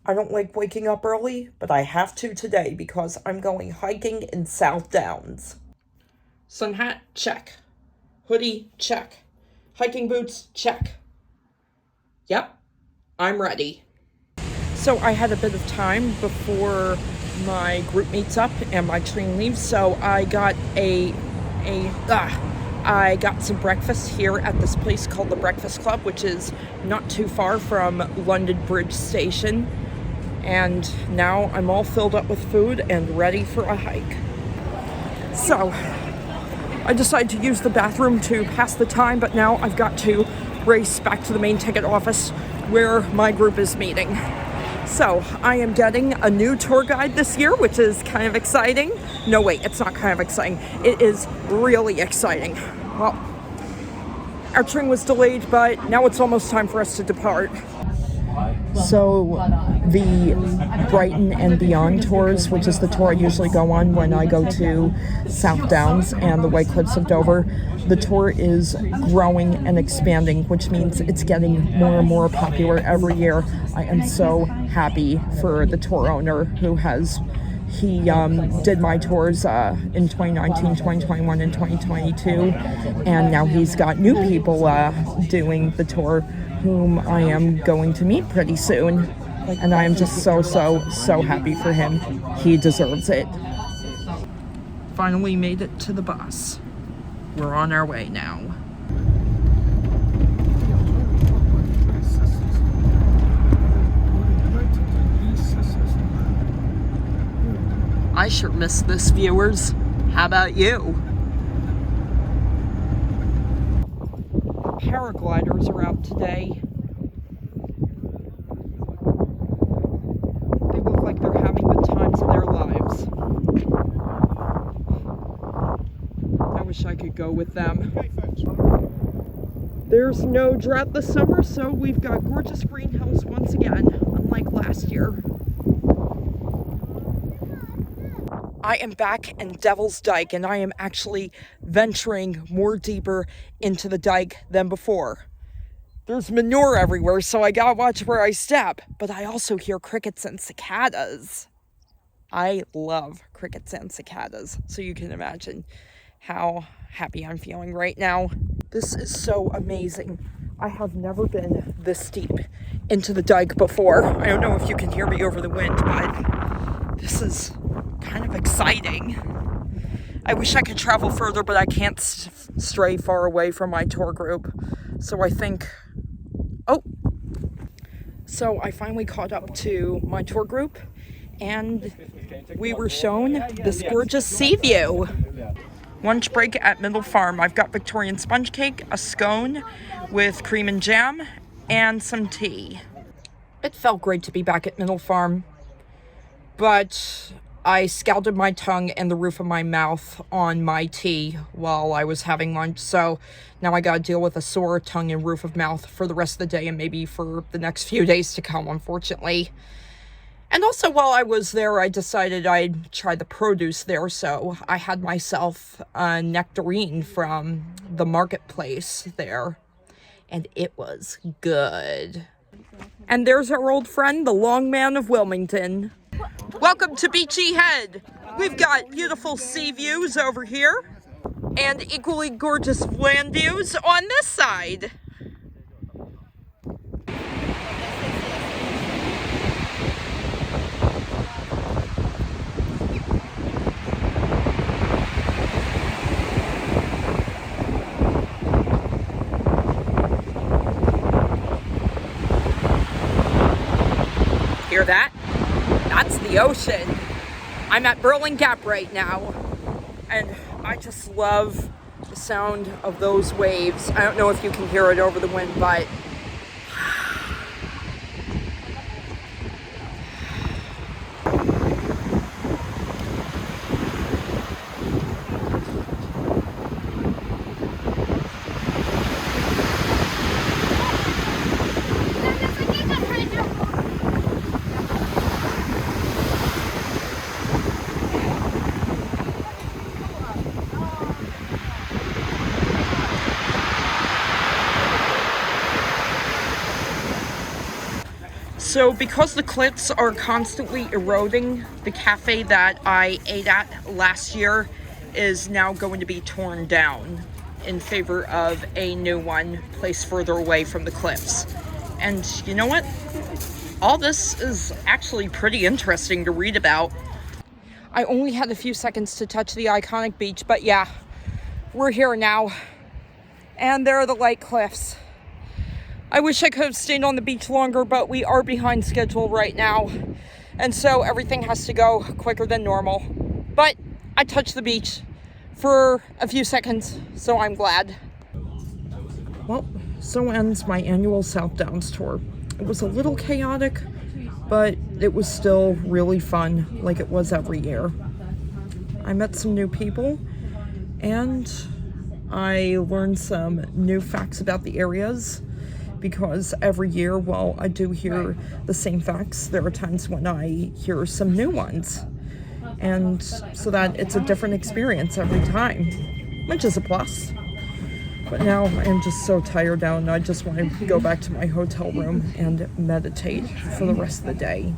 I don't like waking up early, but I have to today because I'm going hiking in South Downs. Sun hat, check. Hoodie, check. Hiking boots, check. Yep, I'm ready. So I had a bit of time before my group meets up and my train leaves, so I got I got some breakfast here at this place called the Breakfast Club, which is not too far from London Bridge Station. And now I'm all filled up with food and ready for a hike. So I decided to use the bathroom to pass the time, but now I've got to race back to the main ticket office where my group is meeting. So I am getting a new tour guide this year, which is kind of exciting. No, wait, it's not kind of exciting. It is really exciting. Well, our train was delayed, but now it's almost time for us to depart. So the Brighton and Beyond tours, which is the tour I usually go on when I go to South Downs and the White Cliffs of Dover, the tour is growing and expanding, which means it's getting more and more popular every year. I am so happy for the tour owner he did my tours in 2019, 2021, and 2022, and now he's got new people doing the tour whom I am going to meet pretty soon, and I am just so happy for him. He deserves it. Finally made it to the bus. We're on our way now. I sure miss this, viewers. How about you? Paragliders are out today. They look like they're having the times of their lives. I wish I could go with them. There's no drought this summer, so we've got gorgeous green hills once again, unlike last year. I am back in Devil's Dyke, and I am actually venturing more deeper into the dike than before. There's manure everywhere, so I gotta watch where I step, but I also hear crickets and cicadas. I love crickets and cicadas, so you can imagine how happy I'm feeling right now. This is so amazing. I have never been this deep into the dike before. I don't know if you can hear me over the wind, but this is kind of exciting. I wish I could travel further, but I can't stray far away from my tour group. So I think... So I finally caught up to my tour group, and we were shown this gorgeous sea view. Lunch break at Middle Farm. I've got Victorian sponge cake, a scone with cream and jam, and some tea. It felt great to be back at Middle Farm, but I scalded my tongue and the roof of my mouth on my tea while I was having lunch, so now I gotta deal with a sore tongue and roof of mouth for the rest of the day and maybe for the next few days to come, unfortunately. And also, while I was there, I decided I'd try the produce there, so I had myself a nectarine from the marketplace there, and it was good. And there's our old friend, the Long Man of Wilmington. Welcome to Beachy Head. We've got beautiful sea views over here, and equally gorgeous land views on this side. Hear that? That's the ocean. I'm at Burling Gap right now, and I just love the sound of those waves. I don't know if you can hear it over the wind, but So because the cliffs are constantly eroding, the cafe that I ate at last year is now going to be torn down in favor of a new one placed further away from the cliffs. And you know what? All this is actually pretty interesting to read about. I only had a few seconds to touch the iconic beach, but yeah, we're here now. And there are the light cliffs. I wish I could have stayed on the beach longer, but we are behind schedule right now. And so everything has to go quicker than normal. But I touched the beach for a few seconds, so I'm glad. Well, so ends my annual South Downs tour. It was a little chaotic, but it was still really fun, like it was every year. I met some new people, and I learned some new facts about the areas, because every year, while I do hear the same facts, there are times when I hear some new ones. And so that it's a different experience every time, which is a plus. But now I'm just so tired out, and I just want to go back to my hotel room and meditate for the rest of the day.